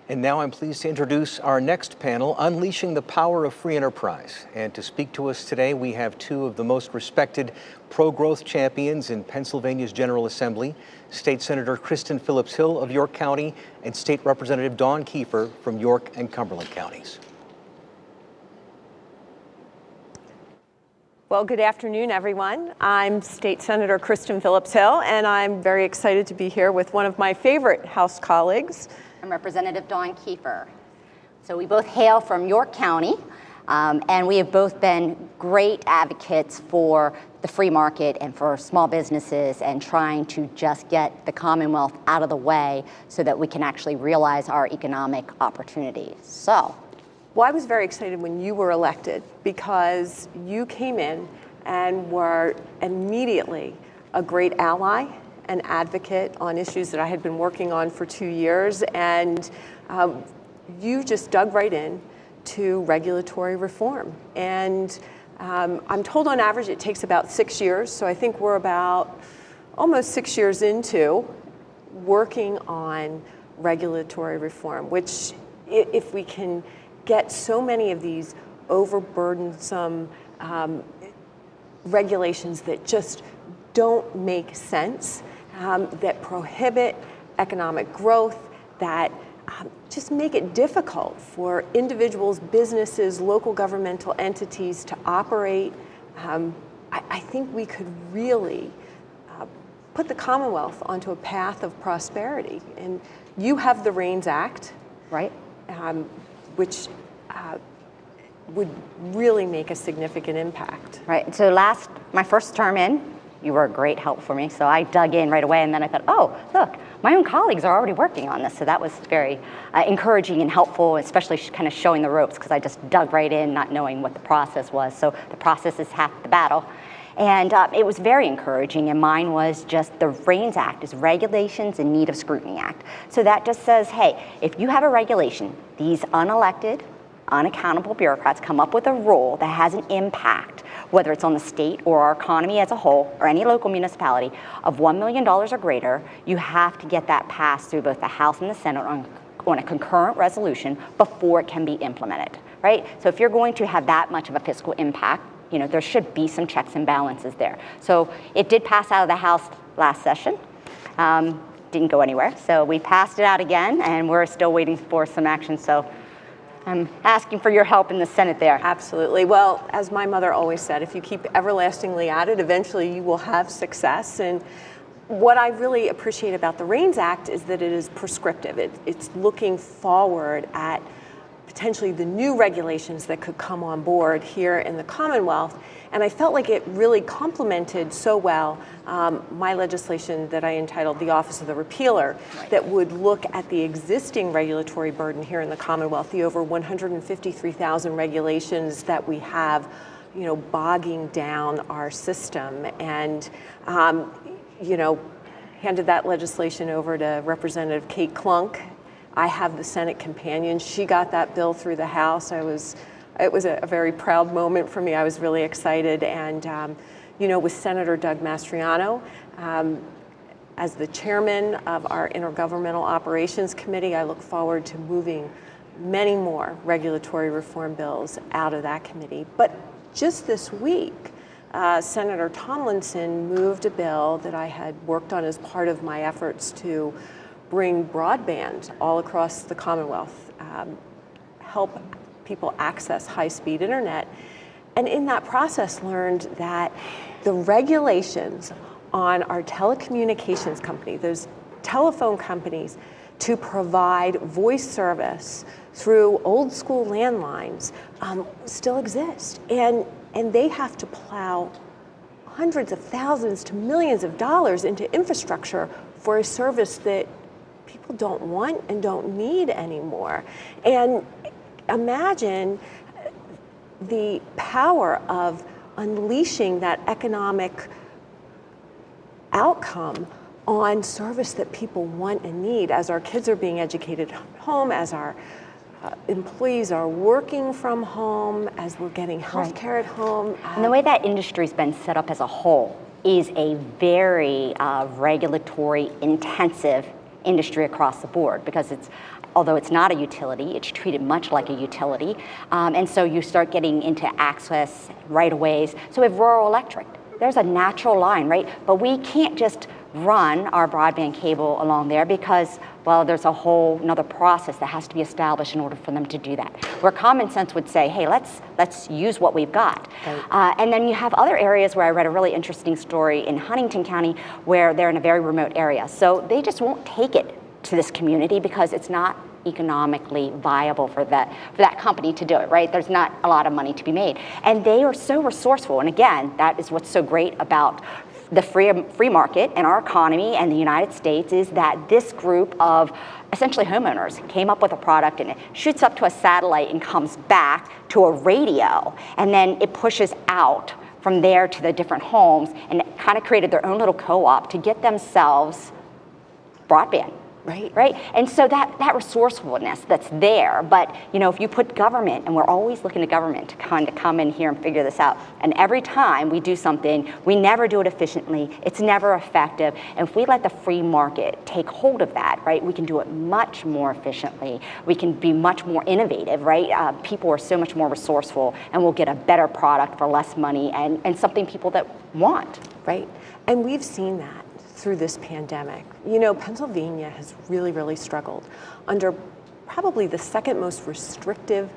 And now I'm pleased to introduce our next panel, Unleashing the Power of Free Enterprise. And to speak to us today, we have two of the most respected pro-growth champions in Pennsylvania's General Assembly, State Senator Kristen Phillips-Hill of York County and State Representative Dawn Keefer from York and Cumberland counties. Well, good afternoon, everyone. I'm State Senator Kristen Phillips-Hill, and I'm very excited to be here with one of my favorite House colleagues. I'm Representative Dawn Keefer. So we both hail from York County, and we have both been great advocates for the free market and for small businesses and trying to just get the Commonwealth out of the way so that we can actually realize our economic opportunities. Well, I was very excited when you were elected because you came in and were immediately a great ally, an advocate on issues that I had been working on for 2 years, and you just dug right in to regulatory reform. And I'm told on average it takes about 6 years, so I think we're about almost 6 years into working on regulatory reform, which if we can get so many of these overburdensome regulations that just don't make sense, that prohibit economic growth, that just make it difficult for individuals, businesses, local governmental entities to operate, I think we could really put the Commonwealth onto a path of prosperity. And you have the REINS Act, right? Which would really make a significant impact. Right. So my first term in, you were a great help for me. So I dug in right away, and then I thought, oh, look, my own colleagues are already working on this. So that was very encouraging and helpful, especially kind of showing the ropes, because I just dug right in, not knowing what the process was. So the process is half the battle. And it was very encouraging, and mine was just the REINS Act is Regulations in Need of Scrutiny Act. So that just says, hey, if you have a regulation, these unelected, unaccountable bureaucrats come up with a rule that has an impact, whether it's on the state or our economy as a whole, or any local municipality, of $1 million or greater, you have to get that passed through both the House and the Senate on a concurrent resolution before it can be implemented, right? So if you're going to have that much of a fiscal impact, you know, there should be some checks and balances there. So it did pass out of the House last session. Didn't go anywhere. So we passed it out again, and we're still waiting for some action. So I'm asking for your help in the Senate there. Absolutely. Well, as my mother always said, if you keep everlastingly at it, eventually you will have success. And what I really appreciate about the REINS Act is that it is prescriptive. It's looking forward at potentially the new regulations that could come on board here in the Commonwealth. And I felt like it really complemented so well my legislation that I entitled the Office of the Repealer, right, that would look at the existing regulatory burden here in the Commonwealth, the over 153,000 regulations that we have, you know, bogging down our system. And, you know, handed that legislation over to Representative Kate Klunk. I have the Senate companion. She got that bill through the House. It was a very proud moment for me. I was really excited. And, you know, with Senator Doug Mastriano, as the chairman of our Intergovernmental Operations Committee, I look forward to moving many more regulatory reform bills out of that committee. But just this week, Senator Tomlinson moved a bill that I had worked on as part of my efforts to bring broadband all across the Commonwealth, help people access high-speed internet, and in that process learned that the regulations on our telecommunications company, those telephone companies, to provide voice service through old school landlines still exist. And they have to plow hundreds of thousands to millions of dollars into infrastructure for a service that people don't want and don't need anymore. And imagine the power of unleashing that economic outcome on service that people want and need as our kids are being educated at home, as our employees are working from home, as we're getting health care at home. And the way that industry's been set up as a whole is a very regulatory intensive industry across the board, because although it's not a utility, it's treated much like a utility. And so you start getting into access right-of-ways. So we have rural electric. There's a natural line, right? But we can't just run our broadband cable along there because, well, there's a whole another process that has to be established in order for them to do that. Where common sense would say, hey, let's use what we've got. Right. And then you have other areas where I read a really interesting story in Huntington County where they're in a very remote area. So they just won't take it to this community because it's not economically viable for that company to do it, right? There's not a lot of money to be made. And they are so resourceful. And again, that is what's so great about the free market and our economy and the United States, is that this group of essentially homeowners came up with a product, and it shoots up to a satellite and comes back to a radio, and then it pushes out from there to the different homes, and it kind of created their own little co-op to get themselves broadband. Right. And so that resourcefulness that's there, but if you put government, and we're always looking to government to kind of come in here and figure this out, and every time we do something, we never do it efficiently, it's never effective, and if we let the free market take hold of that, right, we can do it much more efficiently, we can be much more innovative, right? People are so much more resourceful, and we'll get a better product for less money, and something people that want. Right, and we've seen that through this pandemic. Pennsylvania has really, really struggled under probably the second most restrictive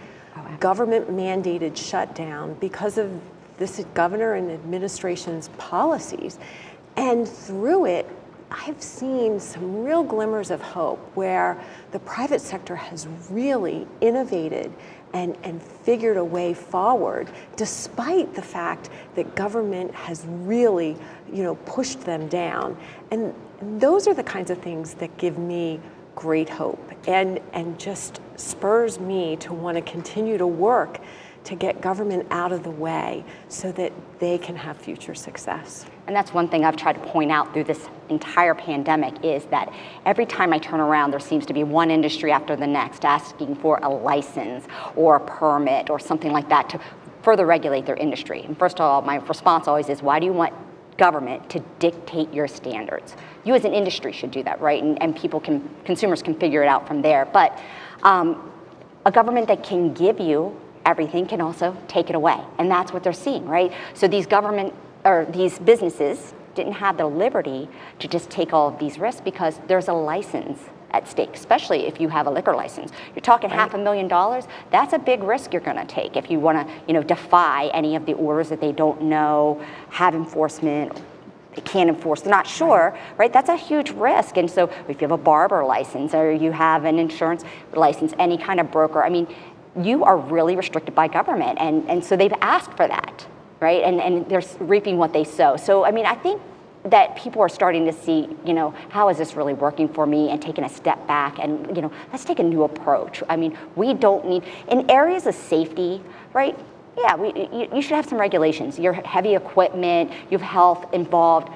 government-mandated shutdown because of this governor and administration's policies. And through it, I've seen some real glimmers of hope where the private sector has really innovated and figured a way forward, despite the fact that government has really, pushed them down. And those are the kinds of things that give me great hope and just spurs me to want to continue to work to get government out of the way so that they can have future success. And that's one thing I've tried to point out through this entire pandemic, is that every time I turn around, there seems to be one industry after the next asking for a license or a permit or something like that to further regulate their industry. And first of all, my response always is, why do you want government to dictate your standards? You as an industry should do that, right? And consumers can figure it out from there. But a government that can give you everything can also take it away. And that's what they're seeing, right? So these businesses didn't have the liberty to just take all of these risks because there's a license at stake, especially if you have a liquor license. You're talking $500,000. That's a big risk you're going to take if you want to, defy any of the orders that they don't know, have enforcement, they can't enforce, they're not sure, right? That's a huge risk. And so if you have a barber license or you have an insurance license, any kind of broker, you are really restricted by government. And so they've asked for that, right? And they're reaping what they sow. So, I think that people are starting to see, how is this really working for me, and taking a step back and, let's take a new approach. We don't need, in areas of safety, right? Yeah, you should have some regulations. Your heavy equipment, you have health involved.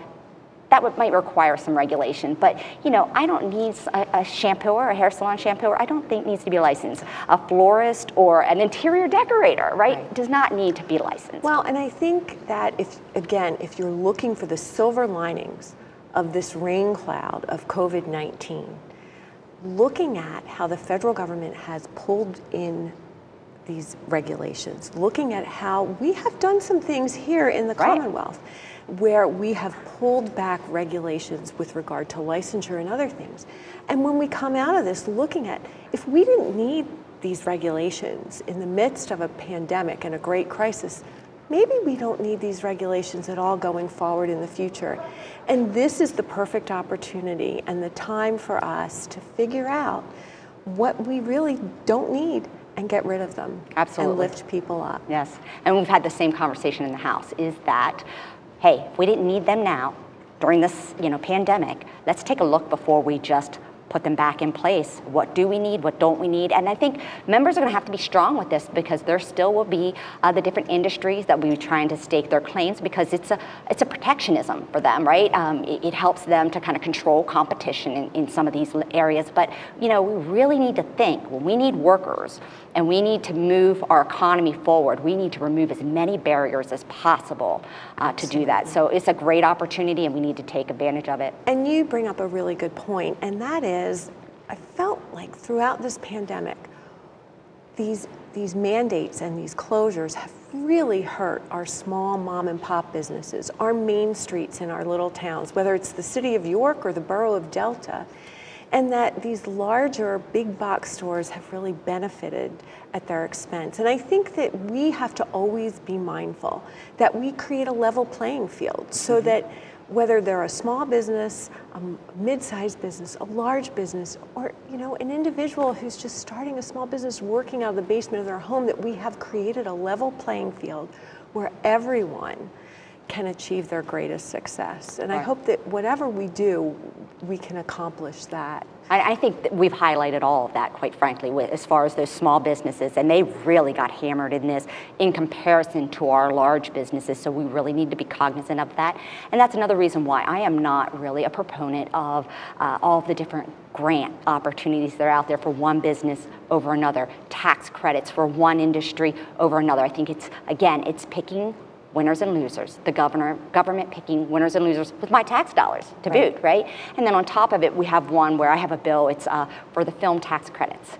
That might require some regulation, but I don't need a shampooer, a hair salon shampooer. I don't think needs to be licensed. A florist or an interior decorator, right, does not need to be licensed. Well, and I think that if you're looking for the silver linings of this rain cloud of COVID-19, looking at how the federal government has pulled in these regulations, looking at how we have done some things here in the Commonwealth, where we have pulled back regulations with regard to licensure and other things. And when we come out of this, looking at, if we didn't need these regulations in the midst of a pandemic and a great crisis, maybe we don't need these regulations at all going forward in the future. And this is the perfect opportunity and the time for us to figure out what we really don't need and get rid of them. Absolutely. And lift people up. Yes, and we've had the same conversation in the House, is that, hey, if we didn't need them now, during this pandemic, let's take a look before we just put them back in place. What do we need? What don't we need? And I think members are going to have to be strong with this, because there still will be the different industries that will be trying to stake their claims, because it's a protectionism for them, right? It helps them to kind of control competition in some of these areas. But we really need to think, when we need workers and we need to move our economy forward, we need to remove as many barriers as possible to do that. So it's a great opportunity, and we need to take advantage of it. And you bring up a really good point, and that is, is I felt like throughout this pandemic, these mandates and these closures have really hurt our small mom and pop businesses, our main streets in our little towns, whether it's the city of York or the borough of Delta, and that these larger big box stores have really benefited at their expense. And I think that we have to always be mindful that we create a level playing field so that whether they're a small business, a mid-sized business, a large business, or an individual who's just starting a small business working out of the basement of their home, that we have created a level playing field where everyone can achieve their greatest success. And I hope that whatever we do, we can accomplish that. I think that we've highlighted all of that, quite frankly, as far as those small businesses, and they really got hammered in this in comparison to our large businesses, so we really need to be cognizant of that. And that's another reason why I am not really a proponent of all of the different grant opportunities that are out there for one business over another, tax credits for one industry over another. I think it's picking winners and losers, the government picking winners and losers with my tax dollars to boot, right? And then on top of it, we have one where I have a bill, it's for the film tax credits.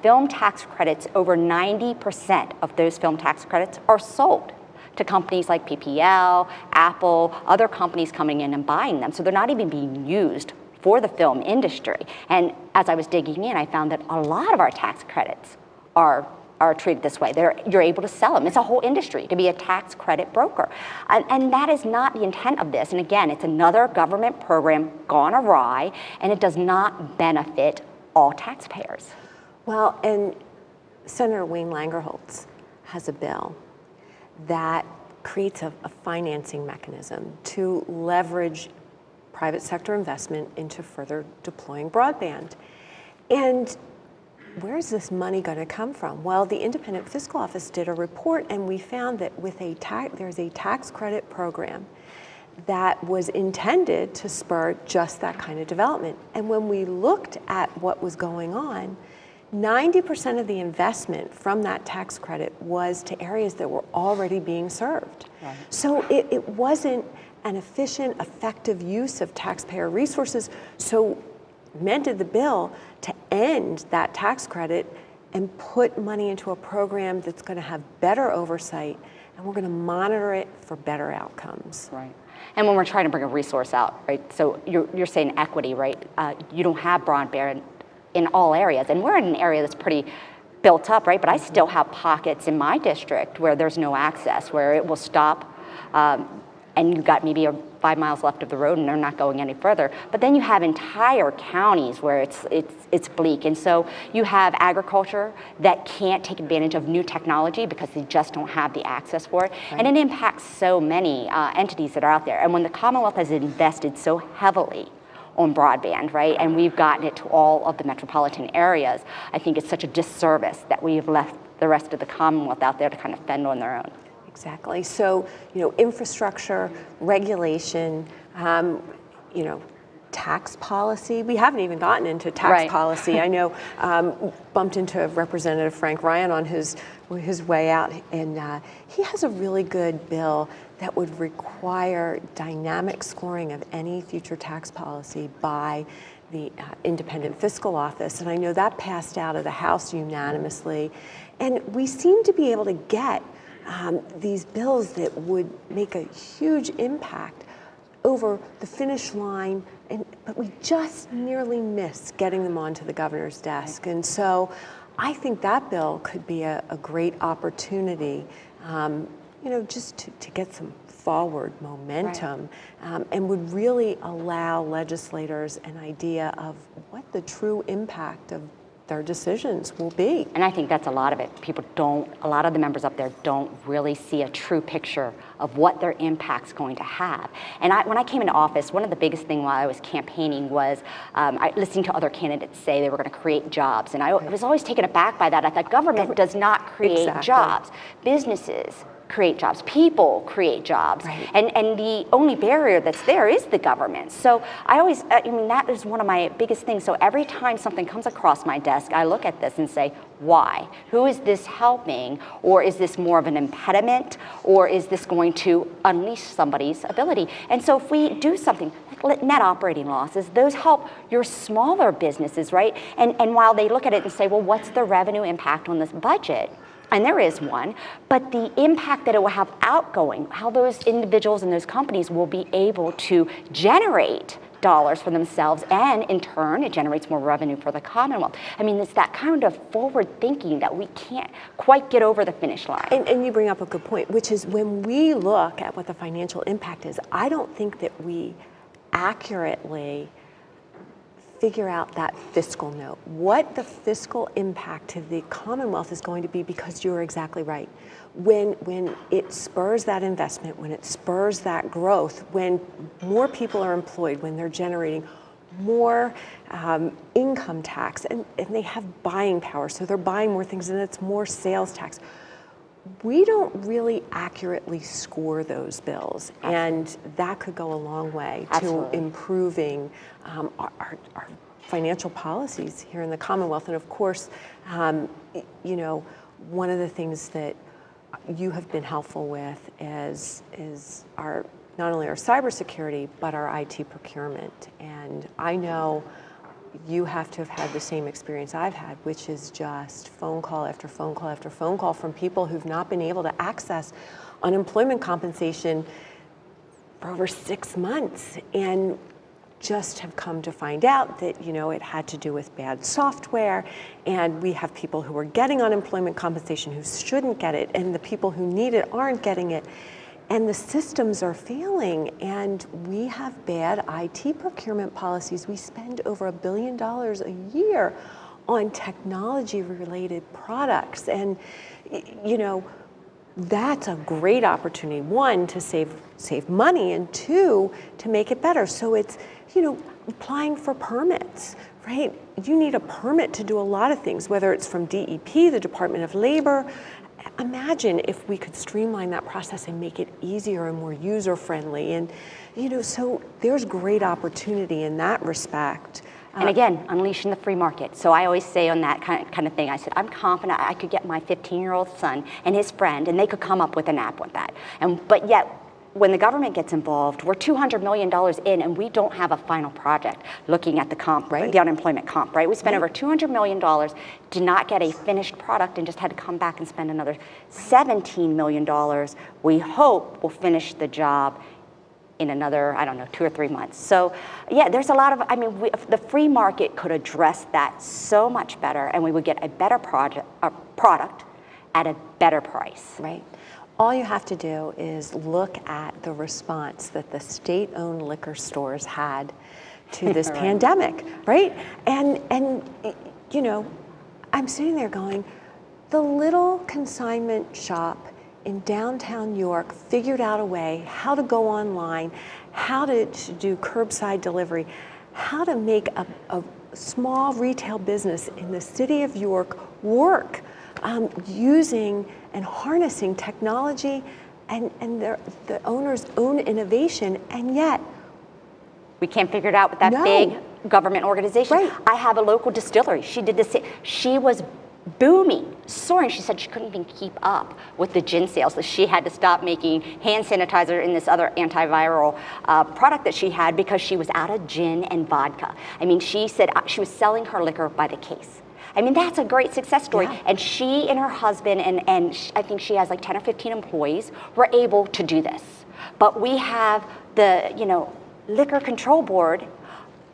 Film tax credits, over 90% of those film tax credits are sold to companies like PPL, Apple, other companies coming in and buying them. So they're not even being used for the film industry. And as I was digging in, I found that a lot of our tax credits are treated this way. You're able to sell them. It's a whole industry to be a tax credit broker. And that is not the intent of this. And again, it's another government program gone awry, and it does not benefit all taxpayers. Well, and Senator Wayne Langerholtz has a bill that creates a financing mechanism to leverage private sector investment into further deploying broadband. And where's this money going to come from? Well, the Independent Fiscal Office did a report, and we found that with there's a tax credit program that was intended to spur just that kind of development. And when we looked at what was going on, 90% of the investment from that tax credit was to areas that were already being served. Right. So it wasn't an efficient, effective use of taxpayer resources. So amended the bill to end that tax credit and put money into a program that's going to have better oversight, and we're going to monitor it for better outcomes. Right. And when we're trying to bring a resource out, right, so you're saying equity, right? You don't have broadband in all areas, and we're in an area that's pretty built up, right? But I still have pockets in my district where there's no access, where it will stop, and you've got maybe 5 miles left of the road and they're not going any further. But then you have entire counties where it's bleak. And so you have agriculture that can't take advantage of new technology because they just don't have the access for it. Right. And it impacts so many entities that are out there. And when the Commonwealth has invested so heavily on broadband, right, and we've gotten it to all of the metropolitan areas, I think it's such a disservice that we've left the rest of the Commonwealth out there to kind of fend on their own. Exactly. So, infrastructure, regulation, tax policy. We haven't even gotten into tax policy. I know bumped into Representative Frank Ryan on his way out, and he has a really good bill that would require dynamic scoring of any future tax policy by the Independent Fiscal Office. And I know that passed out of the House unanimously. And we seem to be able to get these bills that would make a huge impact over the finish line, but we just nearly missed getting them onto the governor's desk. And so I think that bill could be a great opportunity, just to get some forward momentum, and would really allow legislators an idea of what the true impact of their decisions will be. And I think that's a lot of it. A lot of the members up there don't really see a true picture of what their impact's going to have. And when I came into office, one of the biggest things while I was campaigning was listening to other candidates say they were going to create jobs. And I was always taken aback by that. I thought government does not create jobs. Businesses create jobs. People create jobs. Right. And the only barrier that's there is the government. So I always, I mean, that is one of my biggest things. So every time something comes across my desk, I look at this and say, why? Who is this helping? Or is this more of an impediment? Or is this going to unleash somebody's ability? And so if we do something like net operating losses, those help your smaller businesses, right? And while they look at it and say, well, what's the revenue impact on this budget? And there is one, but the impact that it will have outgoing, how those individuals and those companies will be able to generate dollars for themselves, and in turn, it generates more revenue for the Commonwealth. I mean, it's that kind of forward thinking that we can't quite get over the finish line. And you bring up a good point, which is when we look at what the financial impact is, I don't think that we accurately figure out that fiscal note, what the fiscal impact to the Commonwealth is going to be, because you're exactly right. When it spurs that investment, when it spurs that growth, when more people are employed, when they're generating more income tax, and they have buying power, so they're buying more things, and it's more sales tax. We don't really accurately score those bills, and that could go a long way to improving our financial policies here in the Commonwealth. And of course, you know, one of the things that you have been helpful with is our, not only our cybersecurity, but our IT procurement. And I know you have to have had the same experience I've had, which is just phone call after phone call after phone call from people who've not been able to access unemployment compensation for over 6 months, and just have come to find out that, you know, it had to do with bad software, and we have people who are getting unemployment compensation who shouldn't get it, and the people who need it aren't getting it. And the systems are failing, and we have bad IT procurement policies. We spend over $1 billion a year on technology-related products, and you know, that's a great opportunity. One, to save money, and two, to make it better. So it's, you know, applying for permits, right? You need a permit to do a lot of things, whether it's from DEP, the Department of Labor. Imagine if we could streamline that process and make it easier and more user-friendly. And, you know, so there's great opportunity in that respect. And again, unleashing the free market. So I always say on that kind of thing, I said, I'm confident I could get my 15-year-old son and his friend, and they could come up with an app with that. But yet, when the government gets involved, we're $200 million in, and we don't have a final project looking at the comp, right? The unemployment comp, right? We spent over $200 million, did not get a finished product, and just had to come back and spend another $17 million. We hope we'll finish the job in another, I don't know, 2 or 3 months. So yeah, there's a lot of, I mean, the free market could address that so much better, and we would get a better product at a better price. Right. All you have to do is look at the response that the state-owned liquor stores had to this pandemic, right? And you know, I'm sitting there going, the little consignment shop in downtown New York figured out a way how to go online, how to do curbside delivery, how to make a small retail business in the city of York work, using and harnessing technology and the owner's own innovation, and yet we can't figure it out with that big government organization. Right. I have a local distillery. She did this. She was booming, soaring. She said she couldn't even keep up with the gin sales. That she had to stop making hand sanitizer and this other antiviral product that she had because she was out of gin and vodka. I mean, she said she was selling her liquor by the case. I mean, that's a great success story. Yeah. And she and her husband, and I think she has like 10 or 15 employees, were able to do this. But we have the, you know, Liquor Control Board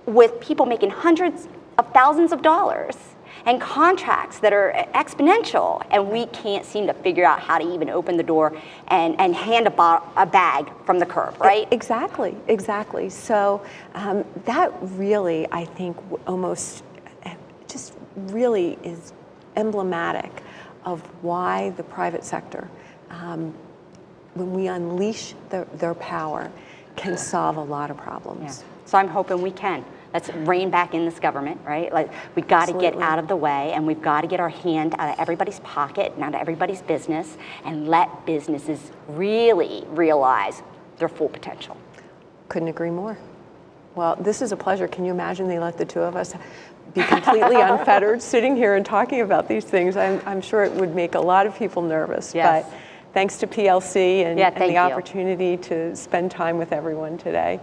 with people making hundreds of thousands of dollars and contracts that are exponential, and we can't seem to figure out how to even open the door and hand a bag from the curb, right? Exactly, exactly. So that really, I think, almost just really is emblematic of why the private sector, when we unleash their power, can solve a lot of problems. Yeah. So I'm hoping we can. Let's rein back in this government, right? Like, we got to get out of the way, and we've got to get our hand out of everybody's pocket and out of everybody's business, and let businesses really realize their full potential. Couldn't agree more. Well, this is a pleasure. Can you imagine they let the two of us be completely unfettered sitting here and talking about these things? I'm sure it would make a lot of people nervous. Yes. But thanks to PLC and the you. opportunity to spend time with everyone today.